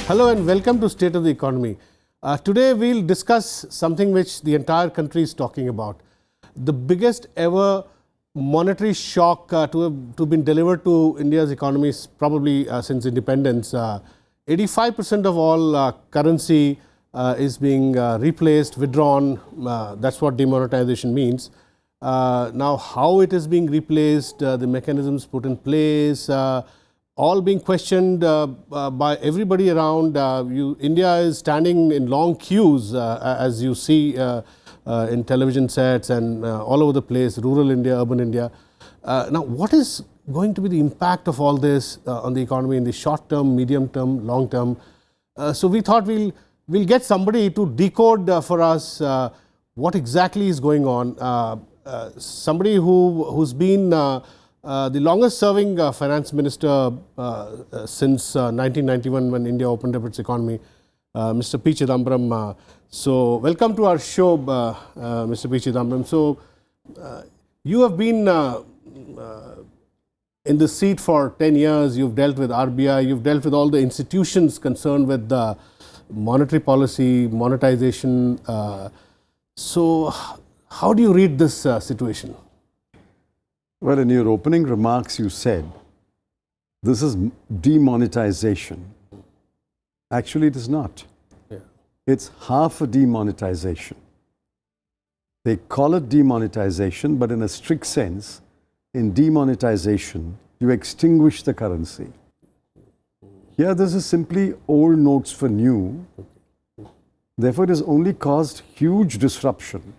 Hello and welcome to State of the Economy. Today we'll discuss something which the entire country is talking about. The biggest ever monetary shock to have been delivered to India's economy probably since independence. 85% of all currency is being replaced, withdrawn. That's what demonetization means. Now, how it is being replaced, the mechanisms put in place, all being questioned by everybody around. India is standing in long queues, as you see in television sets and all over the place, rural India, urban India. Now, what is going to be the impact of all this on the economy in the short term, medium term, long term? So we thought we'll get somebody to decode for us what exactly is going on. Somebody who's been the longest serving finance minister since 1991 when India opened up its economy, Mr. P. Chidambaram. So welcome to our show, Mr. P. Chidambaram. So you have been in this seat for 10 years, you've dealt with RBI, you've dealt with all the institutions concerned with monetary policy, monetization. So how do you read this situation? Well, in your opening remarks, you said this is demonetization. Actually, it is not. Yeah. It's half a demonetization. They call it demonetization, but in a strict sense, in demonetization, you extinguish the currency. Here, this is simply old notes for new. Therefore, it has only caused huge disruption.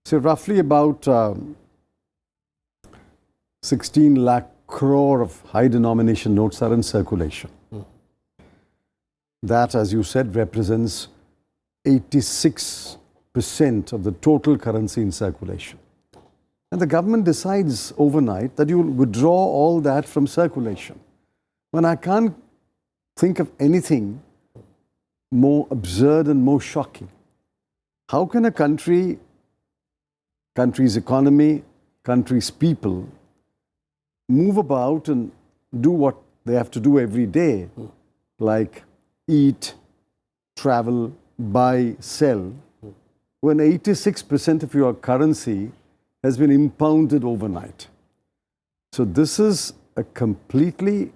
So, roughly about 16 lakh crore of high denomination notes are in circulation. That, as you said, represents 86% of the total currency in circulation. And the government decides overnight that you will withdraw all that from circulation. When I can't think of anything more absurd and more shocking. How can a country's economy, country's people move about and do what they have to do every day, like eat, travel, buy, sell, when 86% of your currency has been impounded overnight? So this is a completely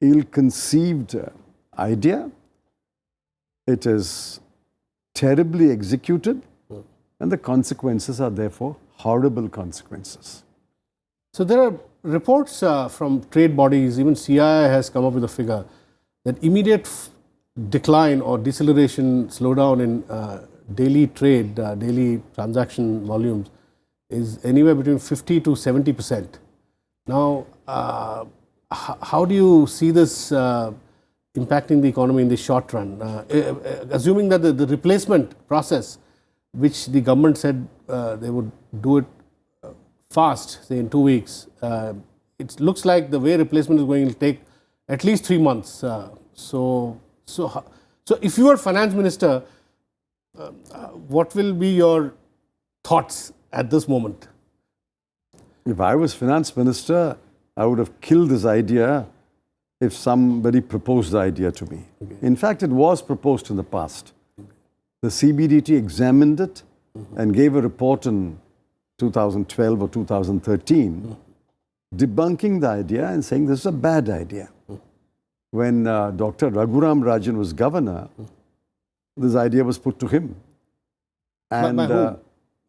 ill-conceived idea. It is terribly executed, and the consequences are therefore horrible consequences. So there are reports from trade bodies, even CII has come up with a figure that immediate decline or deceleration, slowdown in daily trade, daily transaction volumes is anywhere between 50 to 70%. Now, how do you see this impacting the economy in the short run? Assuming that the replacement process, which the government said they would do it fast, say in 2 weeks, it looks like the way replacement is going to take at least 3 months. So if you are finance minister, what will be your thoughts at this moment? If I was finance minister, I would have killed this idea if somebody proposed the idea to me. Okay. In fact, it was proposed in the past. The CBDT examined it and gave a report in 2012 or 2013, debunking the idea and saying this is a bad idea. When Dr. Raghuram Rajan was governor, this idea was put to him. And by whom?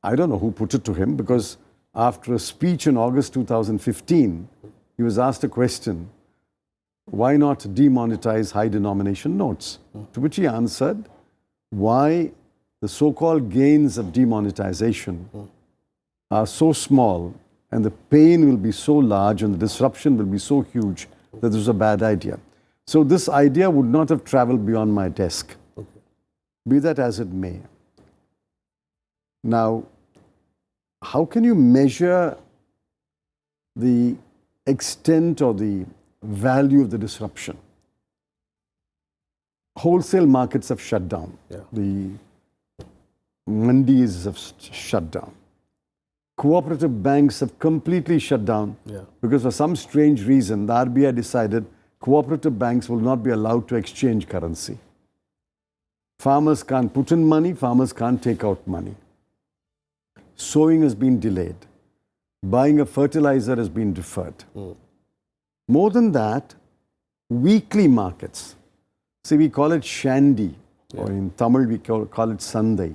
I don't know who put it to him, because after a speech in August 2015, he was asked a question, why not demonetize high denomination notes? To which he answered, why the so-called gains of demonetization are so small and the pain will be so large and the disruption will be so huge that this is a bad idea. So this idea would not have traveled beyond my desk. Okay. Be that as it may. Now, how can you measure the extent or the value of the disruption? Wholesale markets have shut down. Yeah. The mandis have shut down. Cooperative banks have completely shut down because for some strange reason, the RBI decided cooperative banks will not be allowed to exchange currency. Farmers can't put in money, farmers can't take out money. Sowing has been delayed. Buying of fertilizer has been deferred. More than that, weekly markets. See, we call it Shandi, or in Tamil we call it Sunday.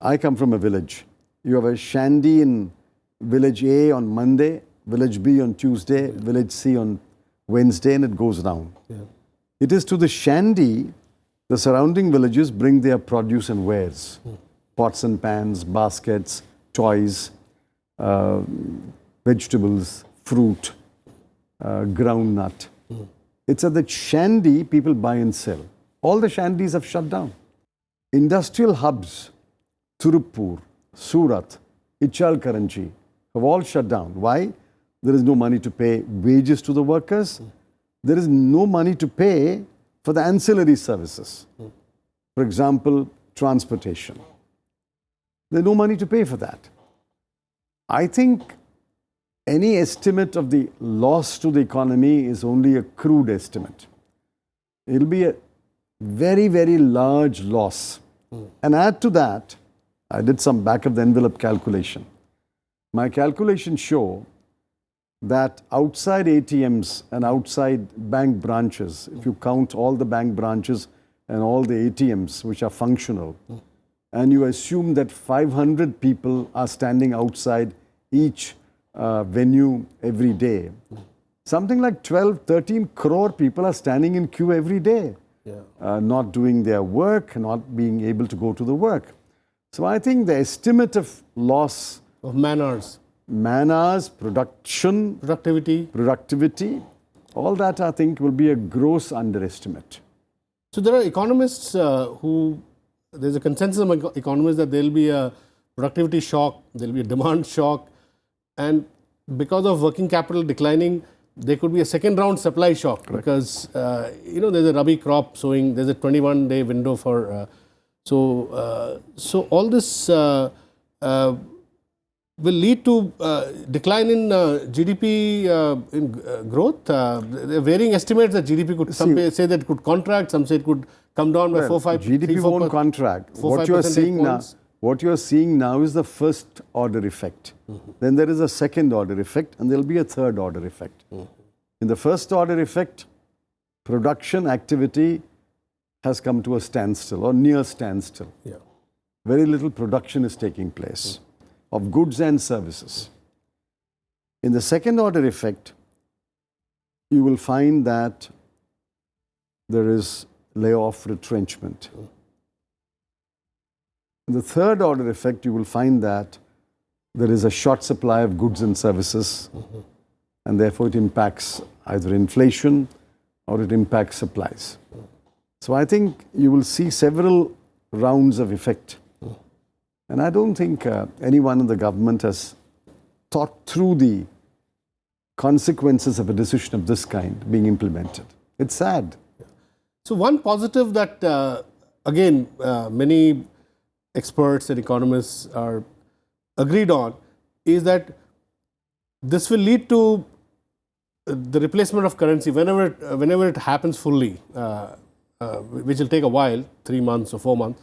I come from a village. You have a Shandi in village A on Monday, village B on Tuesday, village C on Wednesday, and it goes down. It is to the Shandi, the surrounding villages bring their produce and wares. Pots and pans, baskets, toys, vegetables, fruit, groundnut. It's at the Shandi people buy and sell. All the Shandis have shut down. Industrial hubs, Tirupur, Surat, Ichalkaranchi, have all shut down. Why? There is no money to pay wages to the workers. There is no money to pay for the ancillary services. For example, transportation. There's no money to pay for that. I think any estimate of the loss to the economy is only a crude estimate. It will be a very, very large loss. And add to that, I did some back of the envelope calculation. My calculations show that outside ATMs and outside bank branches, if you count all the bank branches and all the ATMs which are functional, and you assume that 500 people are standing outside each venue every day, something like 12, 13 crore people are standing in queue every day, not doing their work, not being able to go to the work. So I think the estimate of loss of man-hours, productivity, all that I think will be a gross underestimate. So there are economists there's a consensus among economists that there will be a productivity shock, there will be a demand shock, and because of working capital declining, there could be a second round supply shock. Correct. Because there's a rabi crop sowing, there's a 21-day window for so all this will lead to decline in GDP growth. There are varying estimates that GDP could, some say that it could contract, some say it could come down by 4-5%. GDP won't contract. What you are seeing now is the first order effect. Then there is a second order effect, and there will be a third order effect. In the first order effect, production activity has come to a standstill or near standstill. Very little production is taking place of goods and services. In the second order effect, you will find that there is layoff, retrenchment. In the third order effect, you will find that there is a short supply of goods and services, and therefore it impacts either inflation or it impacts supplies. So I think you will see several rounds of effect. And I don't think anyone in the government has thought through the consequences of a decision of this kind being implemented. It's sad. So one positive that, again, many experts and economists are agreed on is that this will lead to the replacement of currency whenever it happens fully, which will take a while, 3 months or 4 months.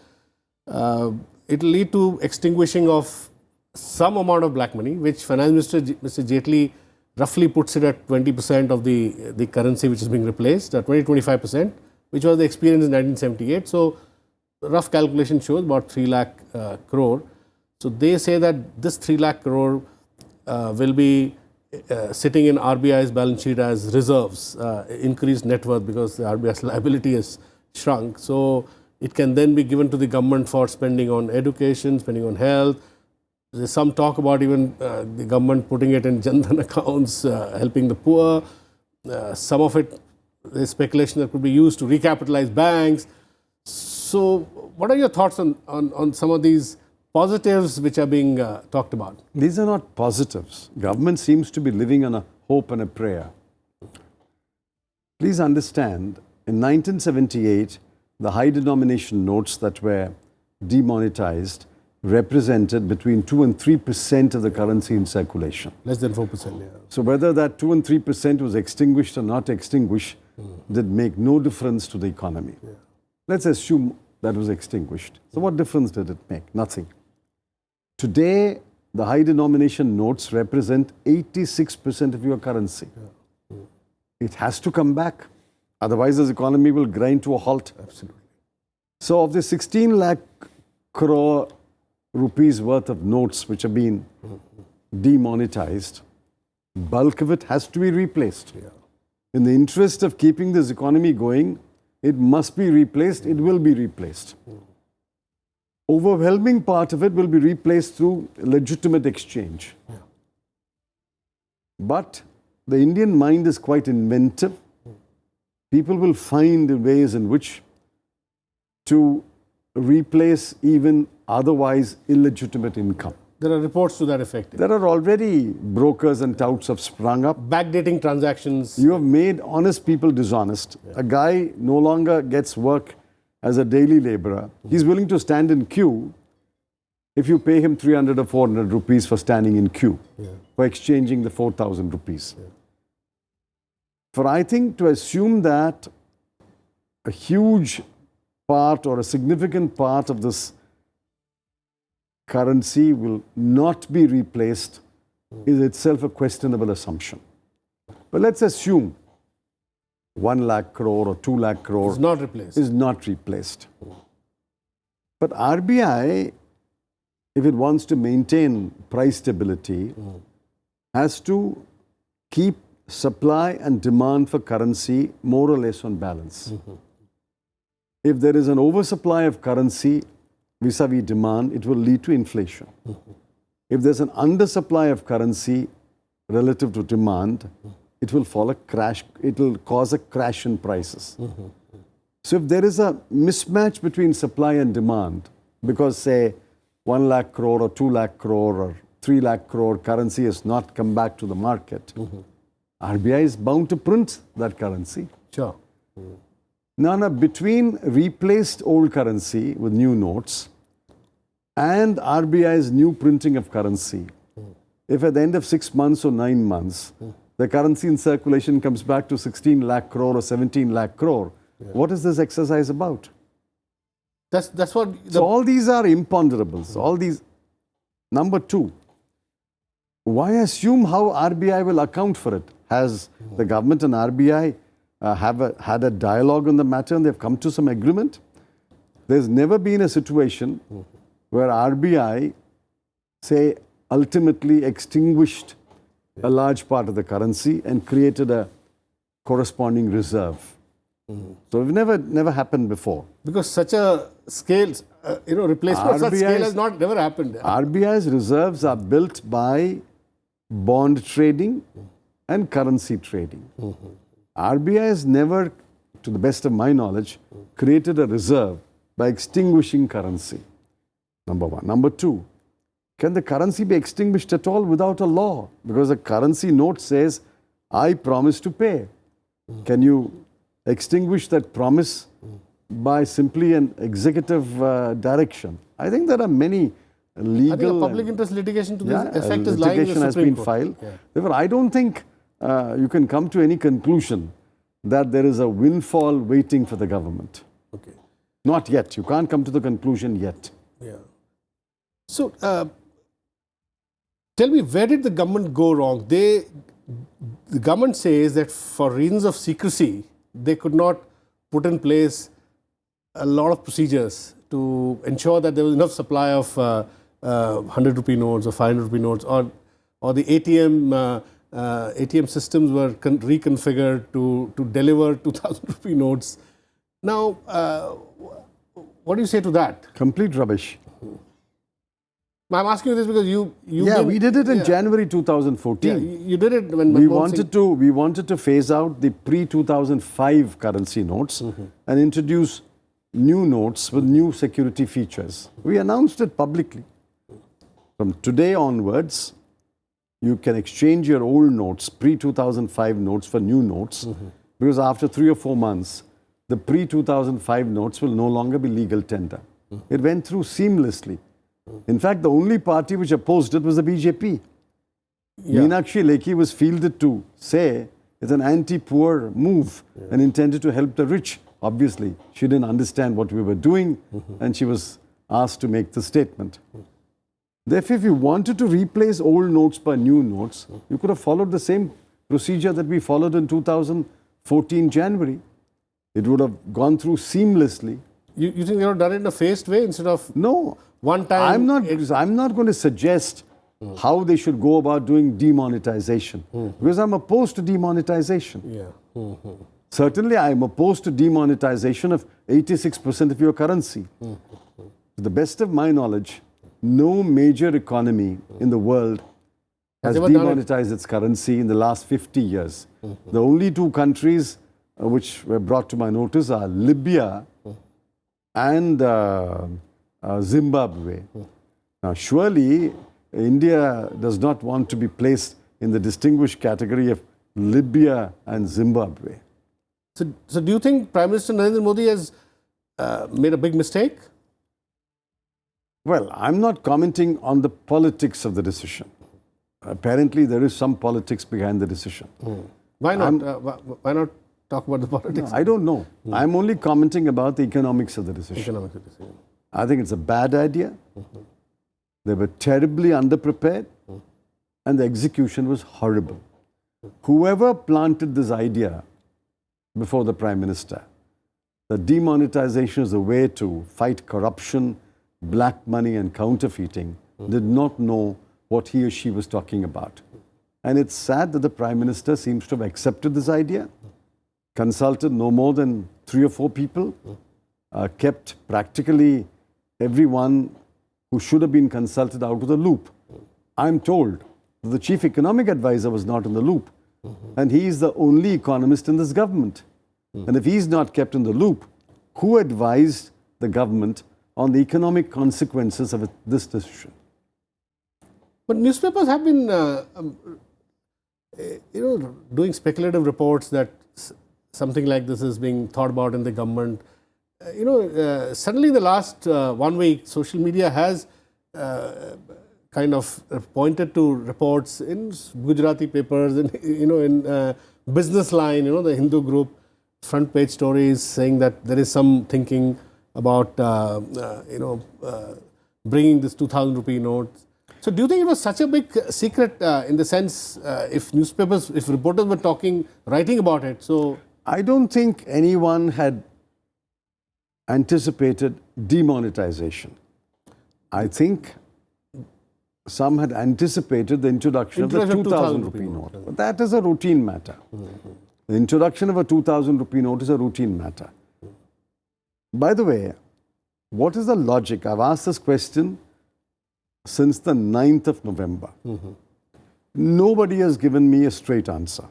It will lead to extinguishing of some amount of black money, which Finance Minister Mr. Jaitley roughly puts it at 20% of the currency which is being replaced, 20-25%, which was the experience in 1978. So rough calculation shows about 3 lakh crore. So they say that this 3 lakh crore will be sitting in RBI's balance sheet as reserves, increased net worth, because the RBI's liability has shrunk. So it can then be given to the government for spending on education, spending on health. There's some talk about even the government putting it in Jan Dhan accounts, helping the poor. Some of it, there's speculation that could be used to recapitalize banks. So what are your thoughts on some of these positives which are being talked about? These are not positives. Government seems to be living on a hope and a prayer. Please understand, in 1978, the high denomination notes that were demonetized represented between 2 and 3% of the currency in circulation. Less than 4%, yeah. So whether that 2 and 3% was extinguished or not extinguished did make no difference to the economy. Yeah. Let's assume that was extinguished. So what difference did it make? Nothing. Today, the high denomination notes represent 86% of your currency. Yeah. It has to come back. Otherwise, this economy will grind to a halt. Absolutely. So of the 16 lakh crore rupees worth of notes which have been demonetized, bulk of it has to be replaced. Yeah. In the interest of keeping this economy going, it must be replaced, it will be replaced. Overwhelming part of it will be replaced through legitimate exchange. Yeah. But the Indian mind is quite inventive. People will find ways in which to replace even otherwise illegitimate income. There are reports to that effect. There are already brokers and touts have sprung up. Backdating transactions. You have made honest people dishonest. Yeah. A guy no longer gets work as a daily laborer. He's willing to stand in queue if you pay him 300 or 400 rupees for standing in queue, for exchanging the 4,000 rupees. Yeah. For I think to assume that a huge part or a significant part of this currency will not be replaced is itself a questionable assumption. But let's assume 1 lakh crore or 2 lakh crore is not replaced. But RBI, if it wants to maintain price stability, has to keep supply and demand for currency more or less on balance. If there is an oversupply of currency vis-a-vis demand, it will lead to inflation. If there's an undersupply of currency relative to demand, it will cause a crash in prices. So if there is a mismatch between supply and demand, because say 1 lakh crore or 2 lakh crore or 3 lakh crore currency has not come back to the market, RBI is bound to print that currency. Sure. Now, between replaced old currency with new notes and RBI's new printing of currency, if at the end of 6 months or 9 months, the currency in circulation comes back to 16 lakh crore or 17 lakh crore, what is this exercise about? That's what... So all these are imponderables. All these... Number two, why assume how RBI will account for it? Has the government and RBI had a dialogue on the matter and they've come to some agreement? There's never been a situation where RBI, say, ultimately extinguished a large part of the currency and created a corresponding reserve. So it never happened before. Because such a scale, replacement of such scale has never happened. RBI's reserves are built by bond trading and currency trading. RBI has never, to the best of my knowledge, created a reserve by extinguishing currency. Number one. Number two, can the currency be extinguished at all without a law? Because a currency note says, I promise to pay. Can you extinguish that promise by simply an executive direction? I think there are many legal... I think a public interest litigation to this effect is lying in the Supreme Court. Litigation has been filed. Yeah. Therefore, I don't think you can come to any conclusion that there is a windfall waiting for the government. Okay. Not yet. You can't come to the conclusion yet. Yeah. So, tell me, where did the government go wrong? The government says that for reasons of secrecy, they could not put in place a lot of procedures to ensure that there was enough supply of 100 rupee notes or 500 rupee notes, or the ATM systems were reconfigured to deliver 2,000 rupee notes. Now, what do you say to that? Complete rubbish. I'm asking you this because we did it in January 2014. Yeah, you did it when we wanted to phase out the pre-2005 currency notes and introduce new notes with new security features. We announced it publicly. From today onwards, you can exchange your old notes, pre-2005 notes, for new notes, because after 3 or 4 months, the pre-2005 notes will no longer be legal tender. It went through seamlessly. In fact, the only party which opposed it was the BJP. Meenakshi Lekhi was fielded to say it's an anti-poor move and intended to help the rich. Obviously, she didn't understand what we were doing and she was asked to make the statement. Therefore, if you wanted to replace old notes by new notes, you could have followed the same procedure that we followed in 2014 January. It would have gone through seamlessly. You think they would have done it in a phased way instead of No. one time? I'm not going to suggest how they should go about doing demonetization because I'm opposed to demonetization. Yeah. Certainly, I'm opposed to demonetization of 86% of your currency. To the best of my knowledge, no major economy in the world has demonetized its currency in the last 50 years. The only two countries which were brought to my notice are Libya and Zimbabwe. Now, surely India does not want to be placed in the distinguished category of Libya and Zimbabwe. So do you think Prime Minister Narendra Modi has made a big mistake? Well, I'm not commenting on the politics of the decision. Apparently, there is some politics behind the decision. Why not? Why not talk about the politics? No, I don't know. I'm only commenting about the economics of the decision. Economics of the decision. I think it's a bad idea. They were terribly underprepared and the execution was horrible. Whoever planted this idea before the Prime Minister, that demonetization is a way to fight corruption, black money and counterfeiting, did not know what he or she was talking about. And it's sad that the Prime Minister seems to have accepted this idea, consulted no more than 3 or 4 people, kept practically everyone who should have been consulted out of the loop. I'm told that the chief economic advisor was not in the loop, and he is the only economist in this government. And if he's not kept in the loop, who advised the government on the economic consequences of this decision? But newspapers have been, doing speculative reports that something like this is being thought about in the government. Suddenly in the last 1 week, social media has kind of pointed to reports in Gujarati papers, in Business Line, the Hindu group, front page stories saying that there is some thinking about, bringing this 2,000 rupee note. So do you think it was such a big secret in the sense, if reporters were writing about it? So I don't think anyone had anticipated demonetization. I think some had anticipated the introduction of the 2,000 rupee note. But that is a routine matter. The introduction of a 2,000 rupee note is a routine matter. By the way, what is the logic? I've asked this question since the 9th of November. Nobody has given me a straight answer.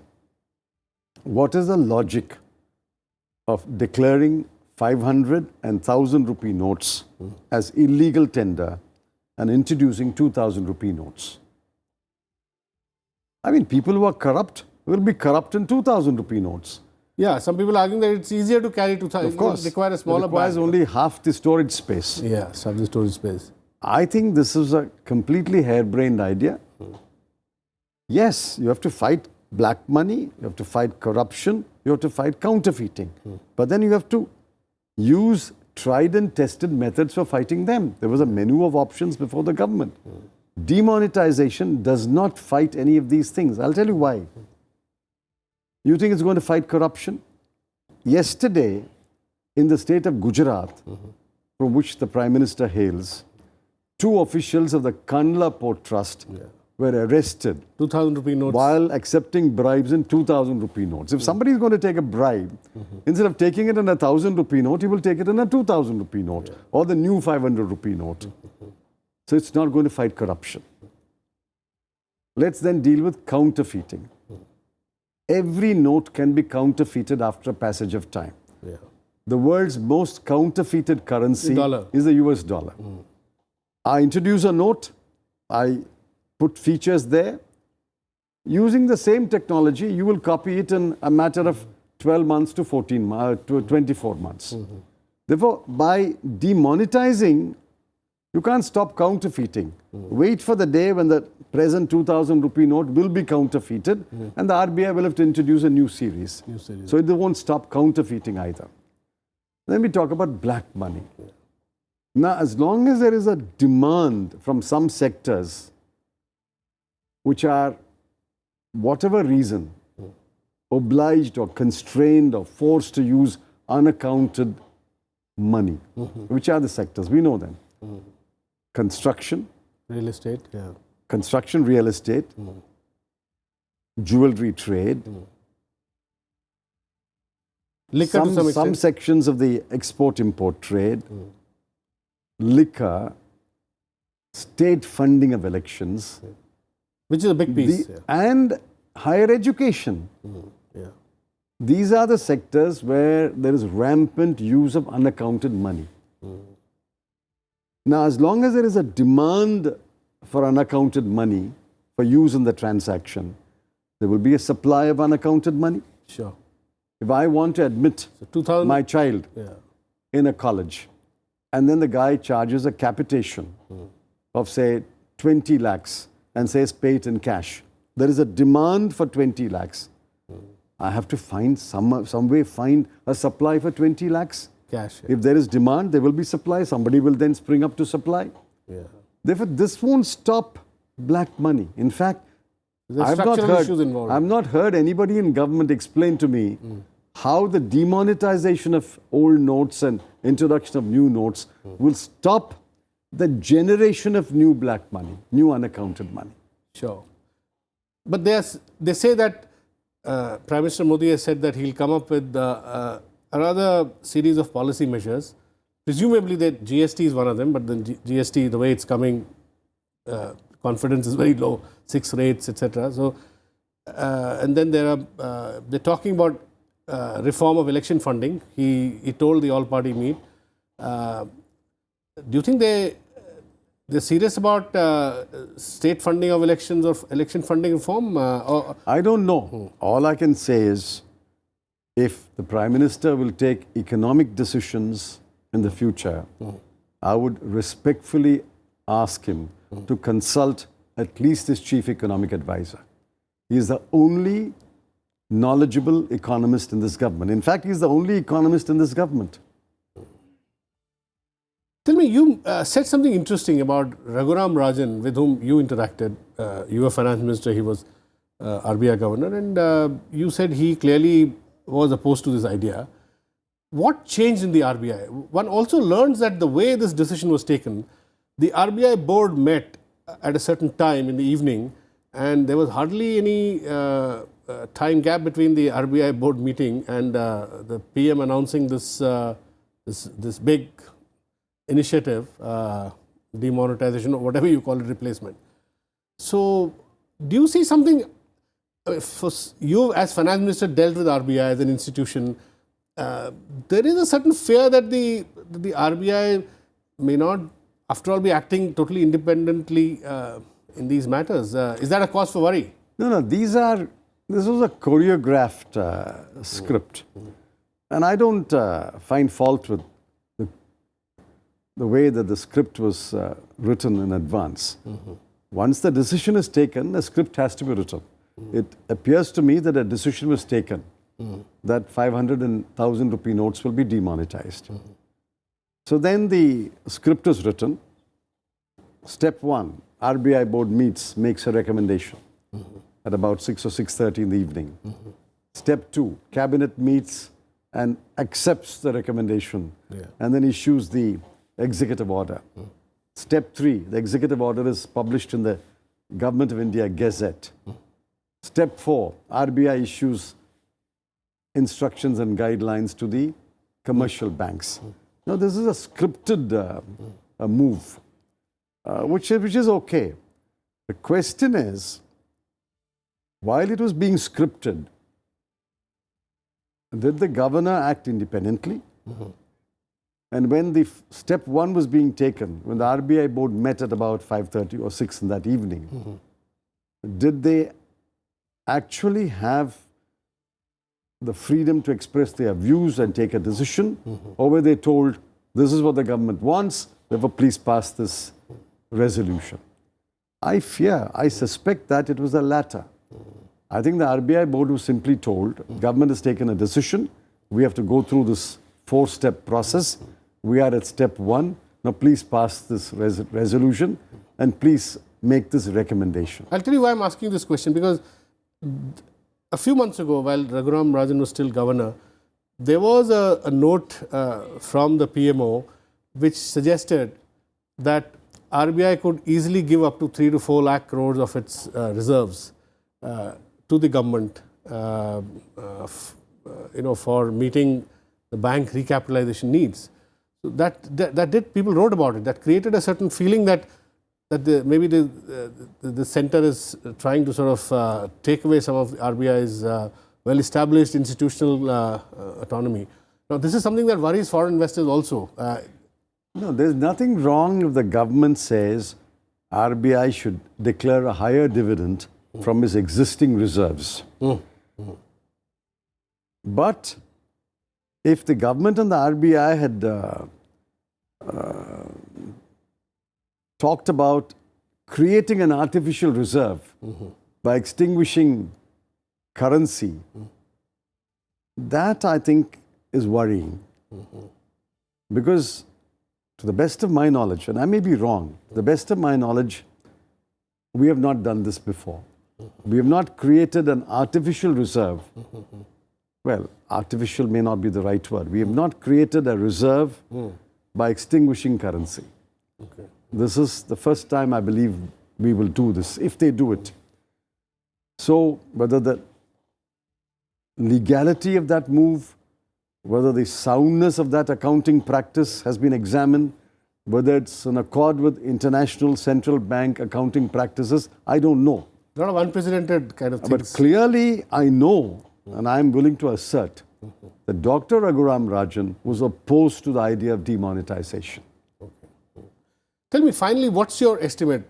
What is the logic of declaring 500 and 1,000 rupee notes as illegal tender and introducing 2,000 rupee notes? I mean, people who are corrupt will be corrupt in 2,000 rupee notes. yeah, some people arguing that it's easier to carry 2,000. Of course, it requires a smaller it requires bag. only half the storage space. Yeah, half the storage space. I think this is a completely harebrained idea. Yes, you have to fight black money, you have to fight corruption, you have to fight counterfeiting. But then you have to use tried and tested methods for fighting them. There was a menu of options before the government. Demonetization does not fight any of these things. I'll tell you why. You think it's going to fight corruption? Yesterday, in the state of Gujarat, from which the Prime Minister hails, 2 officials of the Kandla Port Trust were arrested 2,000 rupee notes. while accepting bribes in 2,000 rupee notes. If somebody is going to take a bribe, instead of taking it in a 1,000 rupee note, he will take it in a 2,000 rupee note or the new 500 rupee note. So it's not going to fight corruption. Let's then deal with counterfeiting. Every note can be counterfeited after a passage of time. Yeah. The world's most counterfeited currency Dollar. is the US dollar. I introduce a note, I put features there. Using the same technology, you will copy it in a matter of 12 months to 24 months. Therefore, by demonetizing You can't stop counterfeiting. Wait for the day when the present 2,000 rupee note will be counterfeited and the RBI will have to introduce a new series. So it won't stop counterfeiting either. Then we talk about black money. Now, as long as there is a demand from some sectors which are, whatever reason, obliged or constrained or forced to use unaccounted money, which are the sectors? We know them. Construction, Real estate, construction, real estate, jewelry trade, liquor to some some extent. sections of the export-import trade, liquor, state funding of elections, Which is a big piece. and higher education. These are the sectors where there is rampant use of unaccounted money. Now, as long as there is a demand for unaccounted money for use in the transaction, there will be a supply of unaccounted money. Sure. If I want to admit 2000. my child in a college, and then the guy charges a capitation of, say, 20 lakhs and says pay it in cash, there is a demand for 20 lakhs. I have to find some way find a supply for 20 lakhs. Cash. If there is demand, there will be supply. Somebody will then spring up to supply. Therefore, this won't stop black money. In fact, There's structural issues involved. I've not heard anybody in government explain to me how the demonetization of old notes and introduction of new notes will stop the generation of new black money, new unaccounted money. Sure. But they say that Prime Minister Modi has said that he'll come up with another series of policy measures. Presumably that GST is one of them, but then GST, the way it's coming, confidence is very low, 6 rates, etc. So, and then they're talking about reform of election funding. He told the all-party meet. Do you think they're serious about state funding of elections or election funding reform? I don't know. All I can say is, if the Prime Minister will take economic decisions in the future, I would respectfully ask him to consult at least his chief economic advisor. He is the only knowledgeable economist in this government. In fact, he is the only economist in this government. Tell me, you said something interesting about Raghuram Rajan, with whom you interacted. You were finance minister, he was RBI governor, and you said he clearly was opposed to this idea. What changed in the RBI? One also learns that the way this decision was taken, the RBI board met at a certain time in the evening, and there was hardly any time gap between the RBI board meeting and the PM announcing this big initiative, demonetization or whatever you call it, replacement. So, do you see something? For you as finance minister dealt with RBI as an institution, there is a certain fear that the RBI may not, after all, be acting totally independently in these matters. Is that a cause for worry? No, this was a choreographed script. And I don't find fault with the way that the script was written in advance. Once the decision is taken, the script has to be written. It appears to me that a decision was taken that 500 and 1,000 rupee notes will be demonetized. So then the script is written. Step 1, RBI board meets, makes a recommendation at about 6 or 6:30 in the evening. Step 2, cabinet meets and accepts the recommendation and then issues the executive order. Step 3, the executive order is published in the Government of India Gazette. Step 4, RBI issues instructions and guidelines to the commercial banks. Now, this is a scripted move, which is okay. The question is, while it was being scripted, did the governor act independently? And when the step 1 was being taken, when the RBI board met at about 5:30 or 6 in that evening, did they actually have the freedom to express their views and take a decision? Or were they told, this is what the government wants, Therefore, please pass this resolution. I suspect that it was the latter. I think the RBI board was simply told, government has taken a decision, we have to go through this 4-step process. We are at step 1. Now please pass this resolution and please make this recommendation. I'll tell you why I'm asking this question, because a few months ago, while Raghuram Rajan was still governor, there was a note from the PMO which suggested that RBI could easily give up to 3 to 4 lakh crores of its reserves to the government, for meeting the bank recapitalization needs. So that did, people wrote about it. That created a certain feeling that maybe the center is trying to sort of take away some of the RBI's well-established institutional autonomy. Now, this is something that worries foreign investors also. No, there's nothing wrong if the government says RBI should declare a higher dividend from its existing reserves. But if the government and the RBI had talked about creating an artificial reserve by extinguishing currency, that I think is worrying. Because to the best of my knowledge, and I may be wrong, to the best of my knowledge, we have not done this before. We have not created an artificial reserve. Well, artificial may not be the right word. We have not created a reserve by extinguishing currency. Okay. This is the first time I believe we will do this, if they do it. So, whether the legality of that move, whether the soundness of that accounting practice has been examined, whether it's in accord with international central bank accounting practices, I don't know. A lot of unprecedented kind of things. But clearly, I know, and I am willing to assert, that Dr. Raghuram Rajan was opposed to the idea of demonetization. Tell me, finally, what's your estimate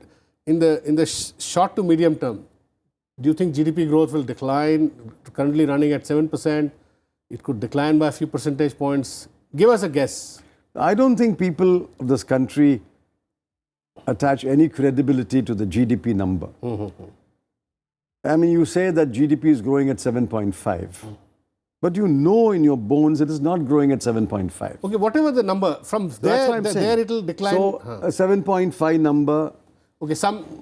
in the short to medium term? Do you think GDP growth will decline? Currently running at 7%, it could decline by a few percentage points. Give us a guess. I don't think people of this country attach any credibility to the GDP number. I mean, you say that GDP is growing at 7.5, but you know in your bones it is not growing at 7.5. Okay, whatever the number, from there it will decline. So, a 7.5 number. Okay,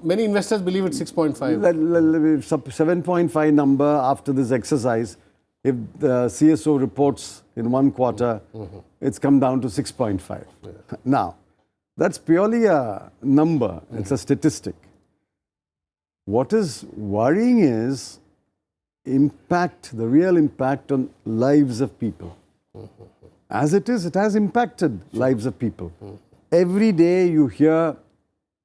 many investors believe it's 6.5. 7.5 number after this exercise, if the CSO reports in one quarter, it's come down to 6.5. Now, that's purely a number, it's a statistic. What is worrying is the real impact on lives of people. As it is, it has impacted lives of people. Every day you hear,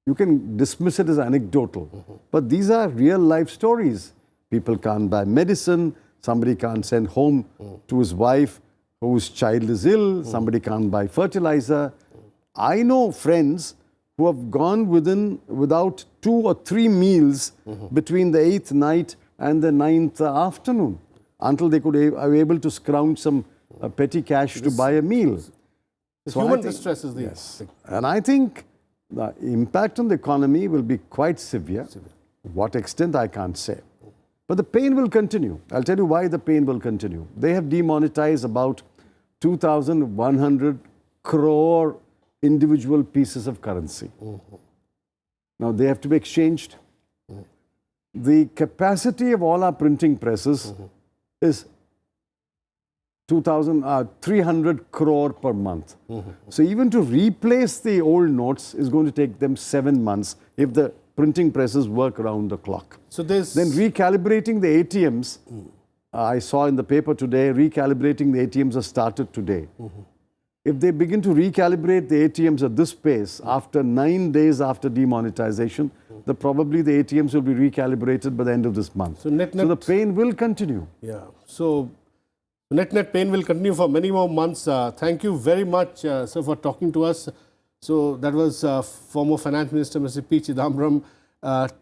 you can dismiss it as anecdotal, but these are real life stories. People can't buy medicine, somebody can't send home to his wife whose child is ill, somebody can't buy fertilizer. I know friends who have gone without 2 or 3 meals between the 8th night and the 9th afternoon until they are able to scrounge some petty cash to buy a meal. So human distress is the... Yes. And I think the impact on the economy will be quite severe. What extent, I can't say. But the pain will continue. I'll tell you why the pain will continue. They have demonetized about 2,100 crore individual pieces of currency. Now they have to be exchanged. The capacity of all our printing presses is 300 crore per month. So even to replace the old notes is going to take them 7 months if the printing presses work around the clock. So then recalibrating the ATMs, I saw in the paper today, recalibrating the ATMs has started today. If they begin to recalibrate the ATMs at this pace, after 9 days after demonetization, probably the ATMs will be recalibrated by the end of this month. So the pain will continue. Yeah. So net pain will continue for many more months. Thank you very much, sir, for talking to us. So that was former Finance Minister Mr. P. Chidambaram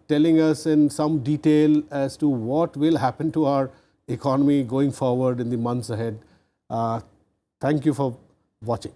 telling us in some detail as to what will happen to our economy going forward in the months ahead. Thank you for watching.